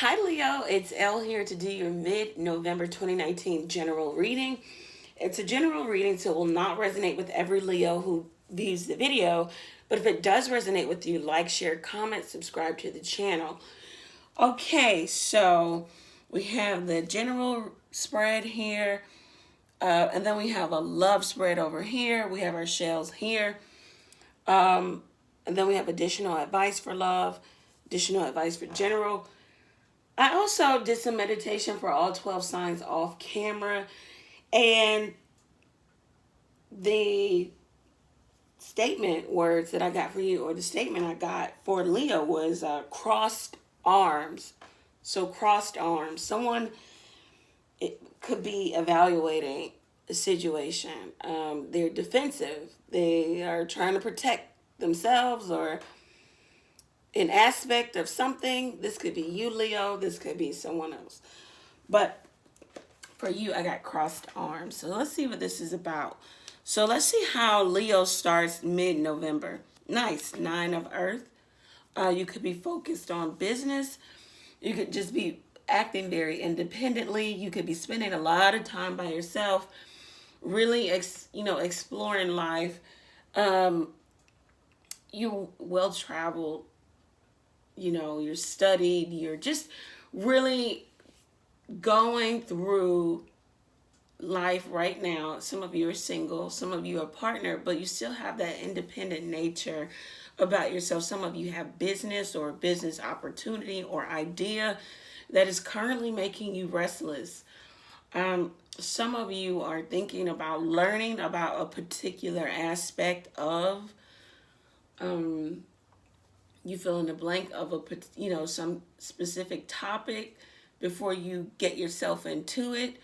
Hi Leo, it's Elle here to do your mid-November 2019 general reading. It's a general reading, so it will not resonate with every Leo who views the video, but if it does resonate with you, like, share, comment, subscribe to the channel. Okay, so we have the general spread here, and then we have a love spread over here. We have our shells here, and then we have additional advice for love, additional advice for general. I also did some meditation for all 12 signs off camera, and the statement words that I got for you, or the statement I got for Leo, was crossed arms. So crossed arms. Someone, it could be evaluating a situation. They're defensive. They are trying to protect themselves or an aspect of something. This could be you, Leo. This could be someone else. But for you, I got crossed arms. So let's see what this is about. So let's see how Leo starts mid-November. Nice. 9 of Earth. You could be focused on business. You could just be acting very independently. You could be spending a lot of time by yourself, really, exploring life. You're well-traveled. You're studied. You're just really going through life right now. Some of you are single, some of you are partnered, but you still have that independent nature about yourself. Some of you have business or business opportunity or idea that is currently making you restless. Some of you are thinking about learning about a particular aspect of you fill in the blank of some specific topic before you get yourself into it.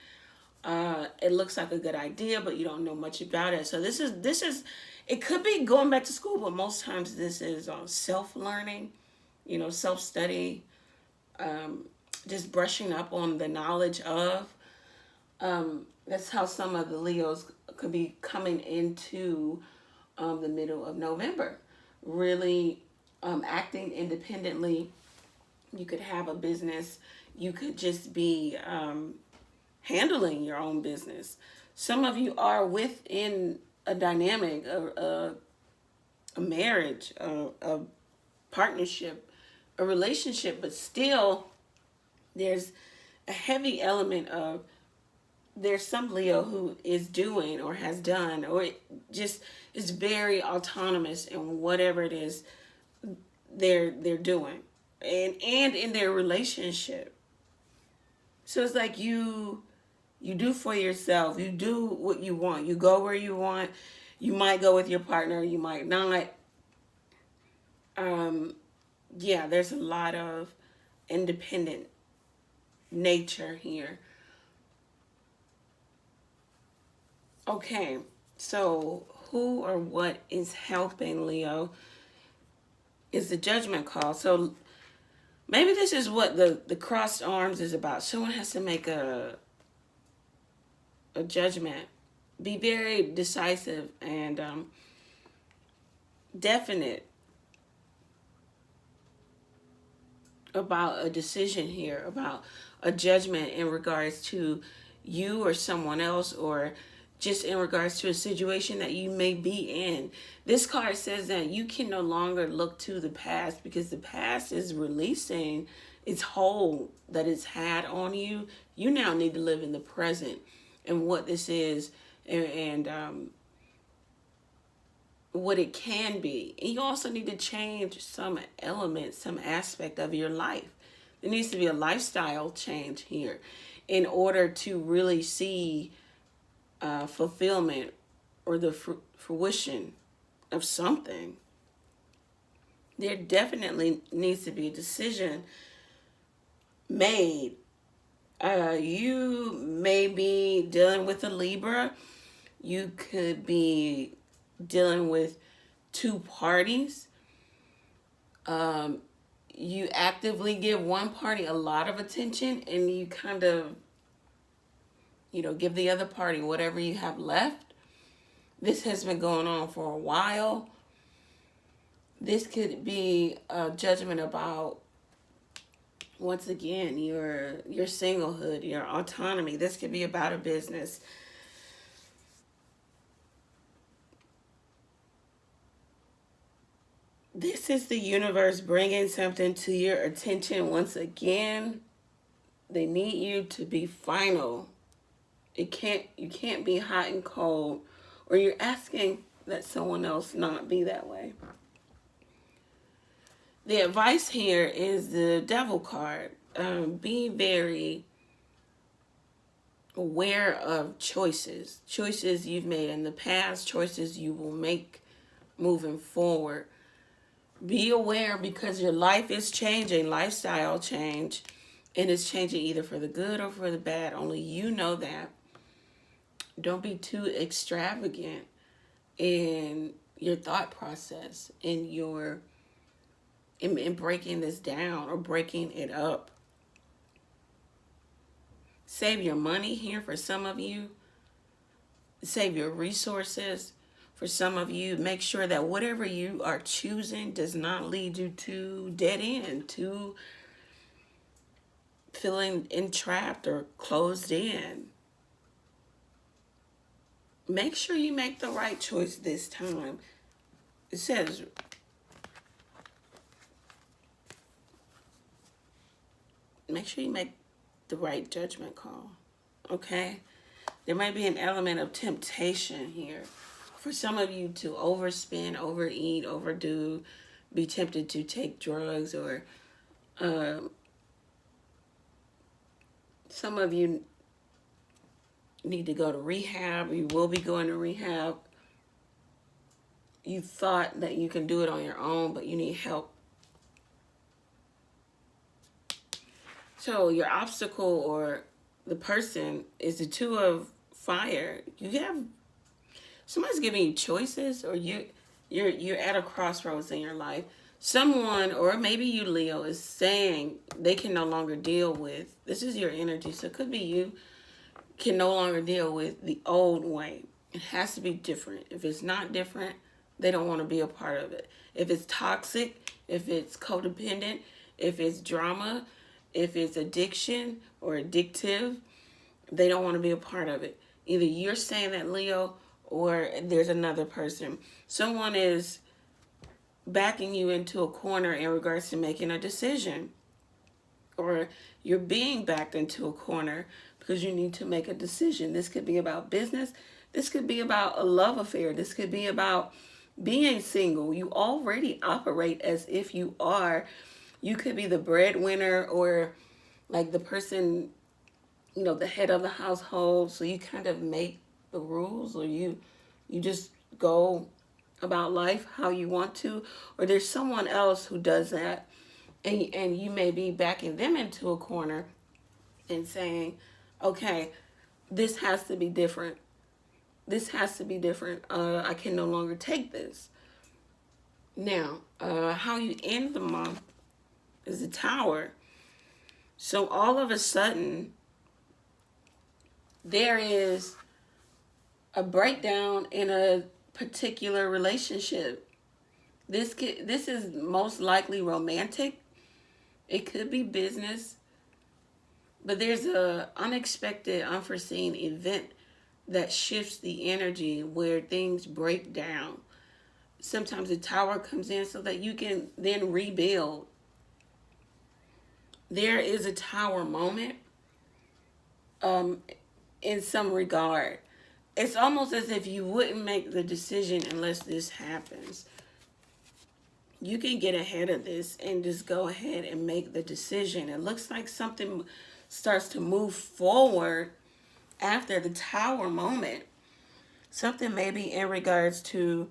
It looks like a good idea, but you don't know much about it. So this is it could be going back to school, but most times this is self-learning, self-study, just brushing up on the knowledge of. That's how some of the Leos could be coming into the middle of November. Really acting independently. You could have a business. You could just be handling your own business. Some of you are within a dynamic, a marriage, a partnership, a relationship, but still there's a heavy element of there's some Leo who is doing or has done or just is very autonomous in whatever it is they're doing and in their relationship. So it's like you do for yourself. You do what you want. You go where you want. You might go with your partner. You might not. Yeah, there's a lot of independent nature here. Okay, so who or what is helping Leo is the judgment call. So maybe this is what the crossed arms is about. Someone has to make a judgment. Be very decisive and definite about a decision here, about a judgment in regards to you or someone else, or just in regards to a situation that you may be in. This card says that you can no longer look to the past because the past is releasing its hold that it's had on you. You now need to live in the present and what this is and what it can be. And you also need to change some element, some aspect of your life. There needs to be a lifestyle change here in order to really see fulfillment or the fruition of something. There definitely needs to be a decision made. You may be dealing with a Libra. You could be dealing with two parties. You actively give one party a lot of attention and you kind of give the other party whatever you have left. This has been going on for a while. This could be a judgment about Once again, your singlehood, your autonomy. This could be about a business. This is the universe bringing something to your attention once again. They need you to be final. You can't be hot and cold, or you're asking that someone else not be that way. The advice here is the Devil card. Be very aware of choices you've made in the past, choices you will make moving forward. Be aware, because your life is changing, lifestyle change, and it's changing either for the good or for the bad. Only you know that. Don't be too extravagant in your thought process, in breaking this down or breaking it up. Save your money here for some of you. Save your resources for some of you. Make sure that whatever you are choosing does not lead you to dead end, to feeling entrapped or closed in. Make sure you make the right choice this time. It says, make sure you make the right judgment call, okay? There might be an element of temptation here for some of you to overspend, overeat, overdo, be tempted to take drugs, or some of you need to go to rehab. You will be going to rehab. You thought that you can do it on your own, but you need help. So your obstacle or the person is the Two of Fire. You have somebody's giving you choices, or you're at a crossroads in your life. Someone, or maybe you, Leo, is saying they can no longer deal with, this is your energy, so it could be you, can no longer deal with the old way. It has to be different. If it's not different, they don't want to be a part of it. If it's toxic, if it's codependent, if it's drama, if it's addiction or addictive, they don't want to be a part of it. Either you're saying that, Leo, or there's another person. Someone is backing you into a corner in regards to making a decision. Or you're being backed into a corner because you need to make a decision. This could be about business. This could be about a love affair. This could be about being single. You already operate as if you are. You could be the breadwinner, or like the person, you know, the head of the household. So you kind of make the rules, or you just go about life how you want to. Or there's someone else who does that, and you may be backing them into a corner and saying, okay, this has to be different. This has to be different. I can no longer take this. Now, how you end the month is the Tower. So all of a sudden, there is a breakdown in a particular relationship. This is most likely romantic. It could be business. But there's a unexpected, unforeseen event that shifts the energy where things break down. Sometimes the Tower comes in so that you can then rebuild. There is a Tower moment in some regard. It's almost as if you wouldn't make the decision unless this happens. You can get ahead of this and just go ahead and make the decision. It looks like something starts to move forward after the Tower moment. Something maybe in regards to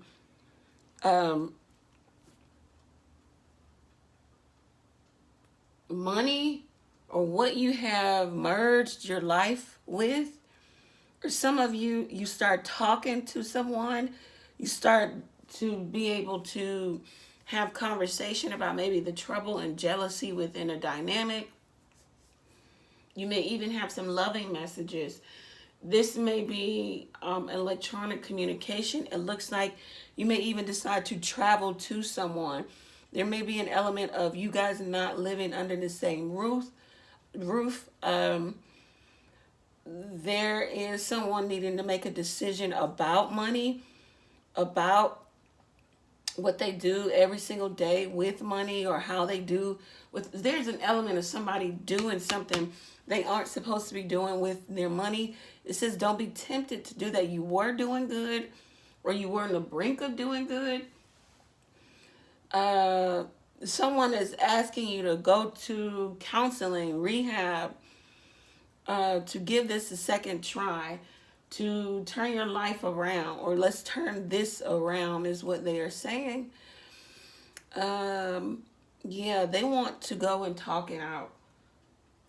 money, or what you have merged your life with. Or some of you, you start talking to someone, you start to be able to have conversation about maybe the trouble and jealousy within a dynamic. You may even have some loving messages. This may be electronic communication. It looks like you may even decide to travel to someone There may be an element of you guys not living under the same roof. There is someone needing to make a decision about money, about what they do every single day with money, or how they do with. There's an element of somebody doing something they aren't supposed to be doing with their money. It says don't be tempted to do that. You were doing good, or you were on the brink of doing good. Someone is asking you to go to counseling, rehab, to give this a second try, to turn your life around, or let's turn this around is what they are saying. Yeah, they want to go and talk it out.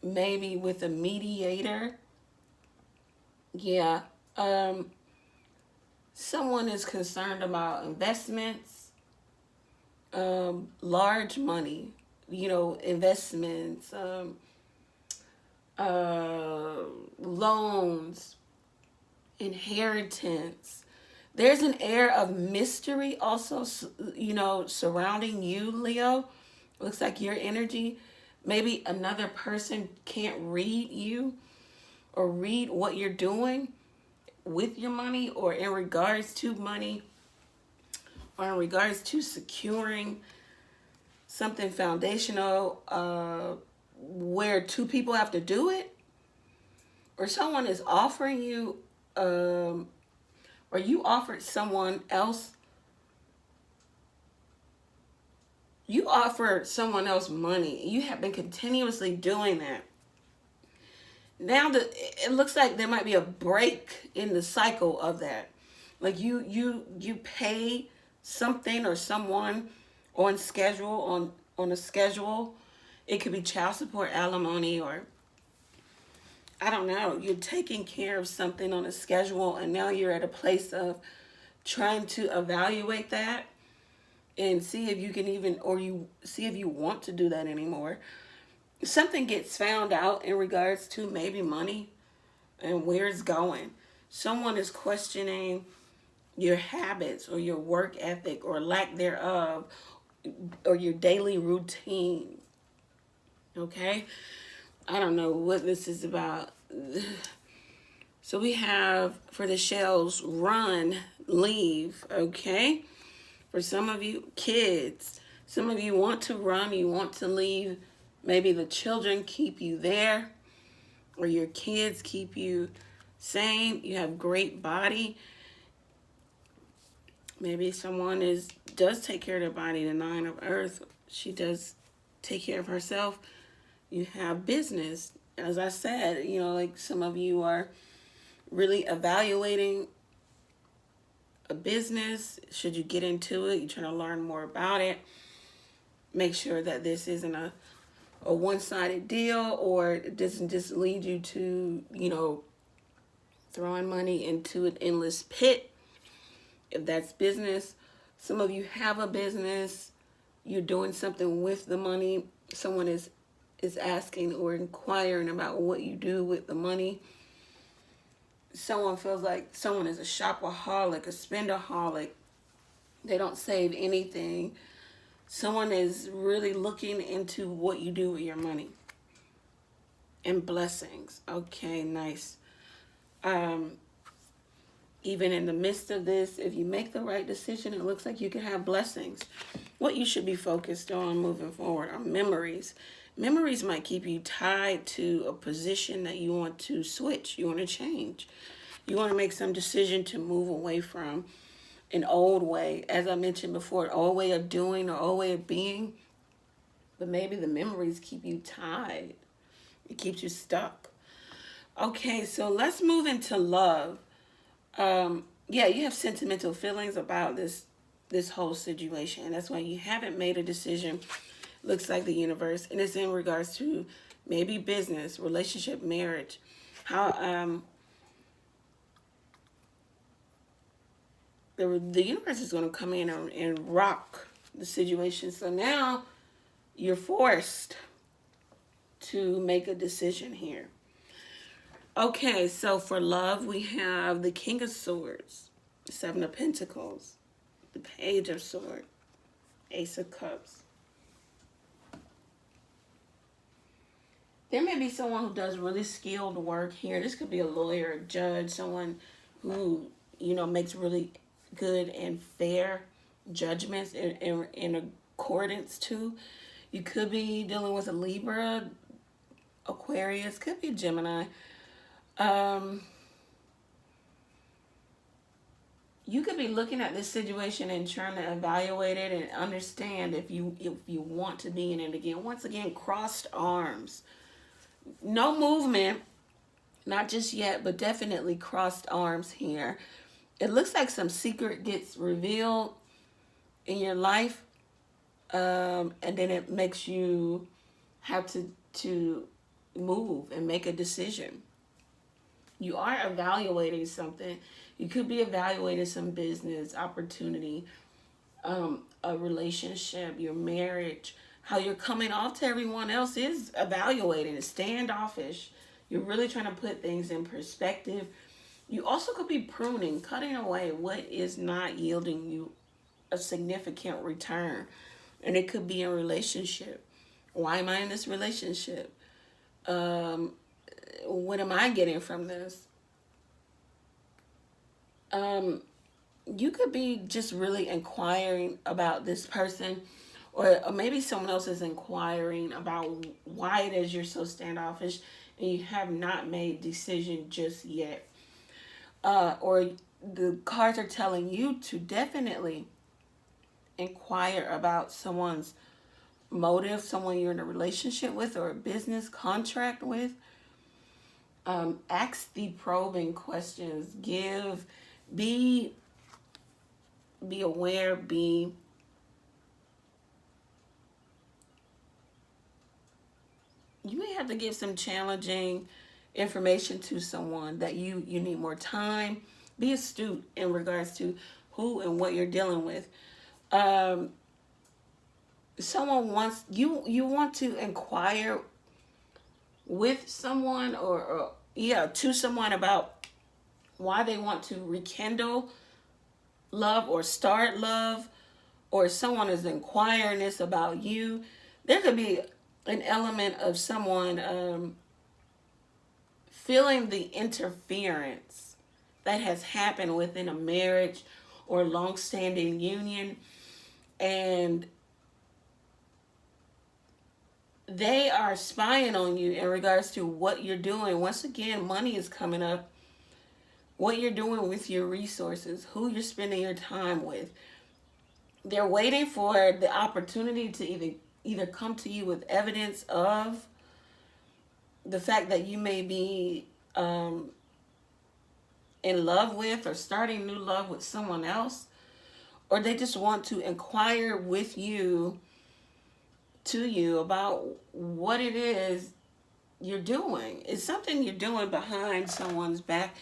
Maybe with a mediator. Yeah. Someone is concerned about investments, large money, investments, loans, inheritance. There's an air of mystery also, surrounding you, Leo. Looks like your energy. Maybe another person can't read you or read what you're doing with your money, or in regards to money, or in regards to securing something foundational, where two people have to do it, or someone is offering you, or you offered someone else. You offered someone else money. You have been continuously doing that. Now that it looks like there might be a break in the cycle of that. Like you pay something or someone on schedule, on a schedule. It could be child support, alimony, or I don't know. You're taking care of something on a schedule, and now you're at a place of trying to evaluate that and see if you can even, or you see if you want to do that anymore. Something gets found out in regards to maybe money and where it's going. Someone is questioning your habits or your work ethic or lack thereof, or your daily routine. Okay? I don't know what this is about. So we have, for the shells, run, leave. Okay? For some of you, kids. Some of you want to run, you want to leave. Maybe the children keep you there, or your kids keep you sane. You have great body. Maybe someone does take care of their body. The 9 of Earth, she does take care of herself. You have business. As I said, like some of you are really evaluating a business. Should you get into it? You're trying to learn more about it. Make sure that this isn't a one-sided deal, or it doesn't just lead you to, throwing money into an endless pit. If that's business, some of you have a business, you're doing something with the money. Someone is asking or inquiring about what you do with the money. Someone feels like someone is a shopaholic, a spendaholic. They don't save anything. Someone is really looking into what you do with your money. And blessings. Okay, nice. Even in the midst of this, if you make the right decision, it looks like you can have blessings. What you should be focused on moving forward are memories. Memories might keep you tied to a position that you want to switch. You want to change. You want to make some decision to move away from an old way, as I mentioned before, an old way of doing or old way of being. But maybe the memories keep you tied. It keeps you stuck. Okay, so let's move into love. Yeah, you have sentimental feelings about this whole situation. And that's why you haven't made a decision, looks like the universe. And it's in regards to maybe business, relationship, marriage. How the universe is going to come in and rock the situation. So now you're forced to make a decision here. Okay, so for love, we have the King of Swords, 7 of Pentacles, the Page of Swords, Ace of Cups, There may be someone who does really skilled work here. This could be a lawyer, a judge, someone who, makes really good and fair judgments in accordance to. You could be dealing with a Libra, Aquarius, could be Gemini. You could be looking at this situation and trying to evaluate it and understand if you want to be in it again. Once again, crossed arms. No movement, not just yet, but definitely crossed arms here. It looks like some secret gets revealed in your life, and then it makes you have to move and make a decision. You are evaluating something. You could be evaluating some business opportunity, a relationship, your marriage. How you're coming off to everyone else is evaluating. It's standoffish. You're really trying to put things in perspective. You also could be pruning, cutting away what is not yielding you a significant return. And it could be a relationship. Why am I in this relationship? What am I getting from this? You could be just really inquiring about this person, or maybe someone else is inquiring about why it is you're so standoffish and you have not made decision just yet. Or the cards are telling you to definitely inquire about someone's motive, someone you're in a relationship with or a business contract with. Ask the probing questions. Be aware, you may have to give some challenging information to someone that you need more time. Be astute in regards to who and what you're dealing with. Someone wants you want to inquire with someone or to someone about why they want to rekindle love or start love, or someone is inquiring this about you. There could be an element of someone feeling the interference that has happened within a marriage or long-standing union, and they are spying on you in regards to what you're doing. Once again, money is coming up. What you're doing with your resources, who you're spending your time with. They're waiting for the opportunity to either come to you with evidence of the fact that you may be in love with or starting new love with someone else, or they just want to inquire with you, to you, about what it is you're doing. It's something you're doing behind someone's back.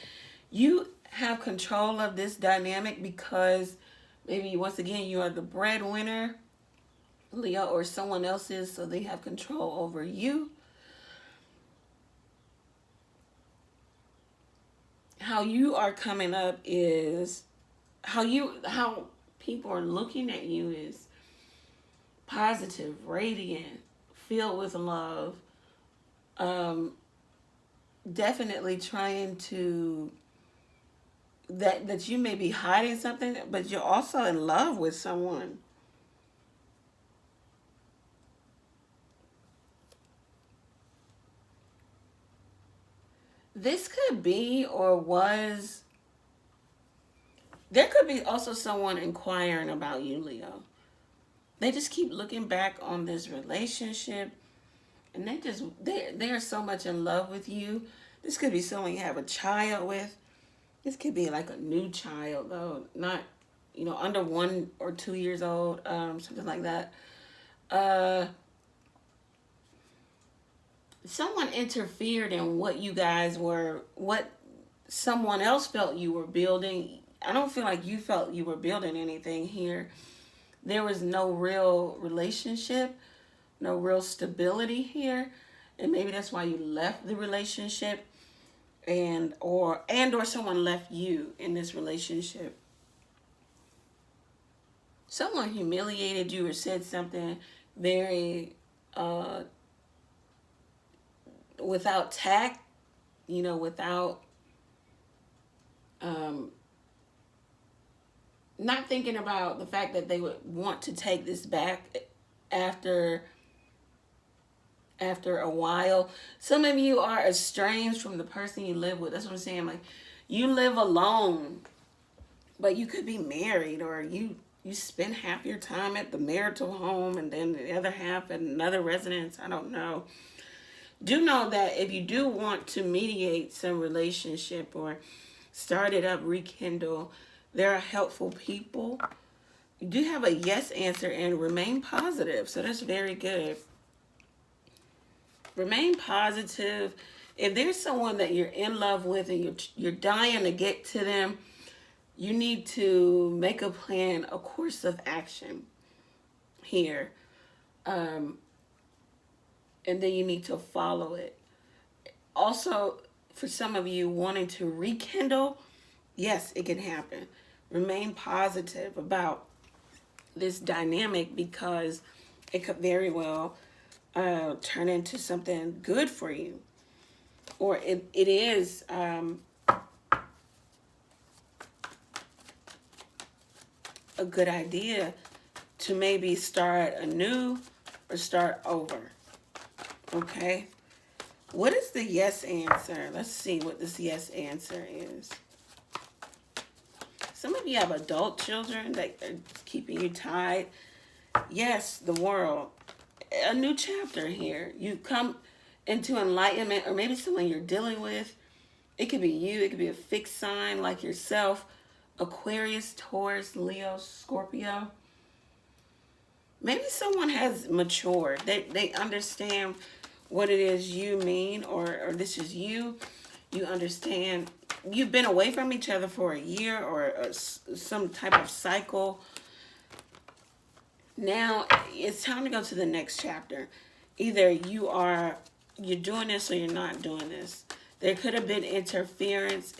You have control of this dynamic because maybe, once again, you are the breadwinner, Leo, or someone else is, so they have control over you. How you are coming up is how people are looking at you is positive, radiant, filled with love. Definitely trying to that you may be hiding something, but you're also in love with someone. This could be or was, there could be also someone inquiring about you, Leo. They just keep looking back on this relationship, and they are so much in love with you. This could be someone you have a child with. This could be like a new child, though, not, under 1 or 2 years old, something like that. Someone interfered in what someone else felt you were building. I don't feel like you felt you were building anything here. There was no real relationship, no real stability here, and maybe that's why you left the relationship, or someone left you in this relationship. Someone humiliated you or said something very without tact, without not thinking about the fact that they would want to take this back after a while. Some of you are estranged from the person you live with. That's what I'm saying. Like, you live alone, but you could be married, or you spend half your time at the marital home and then the other half at another residence. I don't know. Do know that if you do want to mediate some relationship or start it up, rekindle, there are helpful people. You do have a yes answer and remain positive. So that's very good. Remain positive. If there's someone that you're in love with and you're dying to get to them, you need to make a plan, a course of action here. And then you need to follow it. Also, for some of you wanting to rekindle, yes, it can happen. Remain positive about this dynamic, because it could very well turn into something good for you. Or it is a good idea to maybe start anew or start over. Okay? What is the yes answer? Let's see what this yes answer is. Some of you have adult children that are keeping you tied. Yes, the world. A new chapter here. You come into enlightenment, or maybe someone you're dealing with. It could be you. It could be a fixed sign like yourself. Aquarius, Taurus, Leo, Scorpio. Maybe someone has matured. They understand what it is you mean, or this is you. You understand. You've been away from each other for a year or some type of cycle. Now it's time to go to the next chapter. Either you're doing this or you're not doing this. There could have been interference.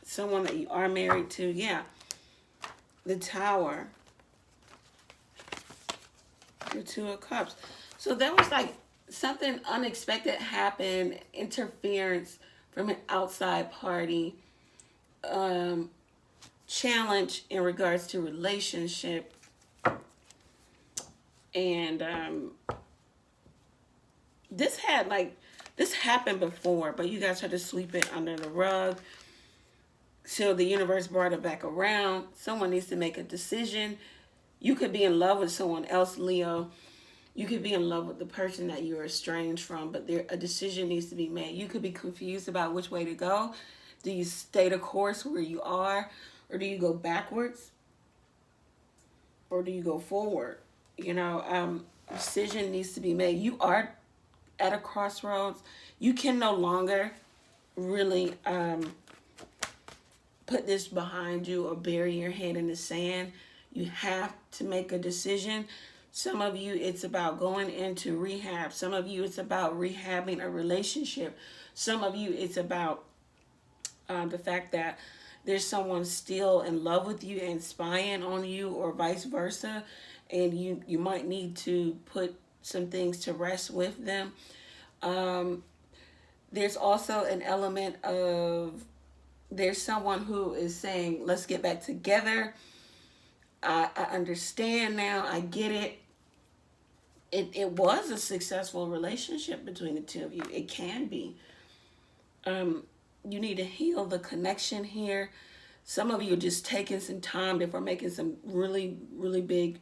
Someone that you are married to. Yeah. The Tower. The Two of Cups. So that was like something unexpected happened. Interference from an outside party. Challenge in regards to relationship. And this happened before, but you guys tried to sweep it under the rug. So the universe brought it back around. Someone needs to make a decision. You could be in love with someone else, Leo. You could be in love with the person that you're estranged from, but a decision needs to be made. You could be confused about which way to go. Do you stay the course where you are, or do you go backwards, or do you go forward? Decision needs to be made. You are at a crossroads. You can no longer really put this behind you or bury your head in the sand. You have to make a decision. Some of you, it's about going into rehab. Some of you, it's about rehabbing a relationship. Some of you, it's about the fact that there's someone still in love with you and spying on you, or vice versa. And you might need to put some things to rest with them. There's also an element of, there's someone who is saying, let's get back together. I understand now. I get it. It was a successful relationship between the two of you. It can be. You need to heal the connection here. Some of you are just taking some time before making some really, really big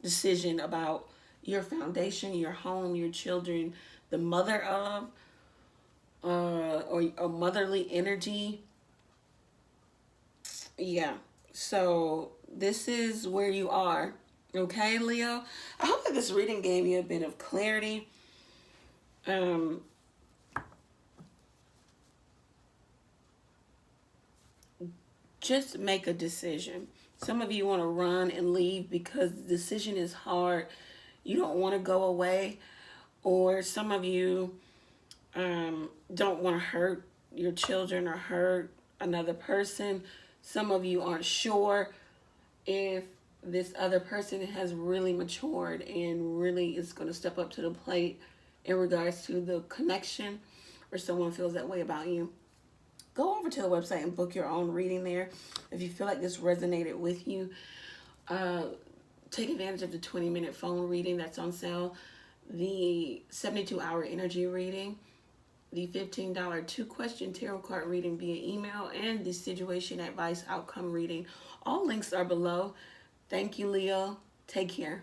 decision about your foundation, your home, your children, the mother of, or motherly energy. Yeah. So this is where you are. Okay, Leo? I hope that this reading gave you a bit of clarity. Just make a decision. Some of you want to run and leave because the decision is hard. You don't want to go away. Or some of you don't want to hurt your children or hurt another person. Some of you aren't sure if this other person has really matured and really is going to step up to the plate in regards to the connection. or someone feels that way about you, go over to the website and book your own reading there. If you feel like this resonated with you, take advantage of the 20-minute phone reading that's on sale, the 72-hour energy reading, the $15 2-question tarot card reading via email, and the situation advice outcome reading. All links are below. Thank you, Leo. Take care.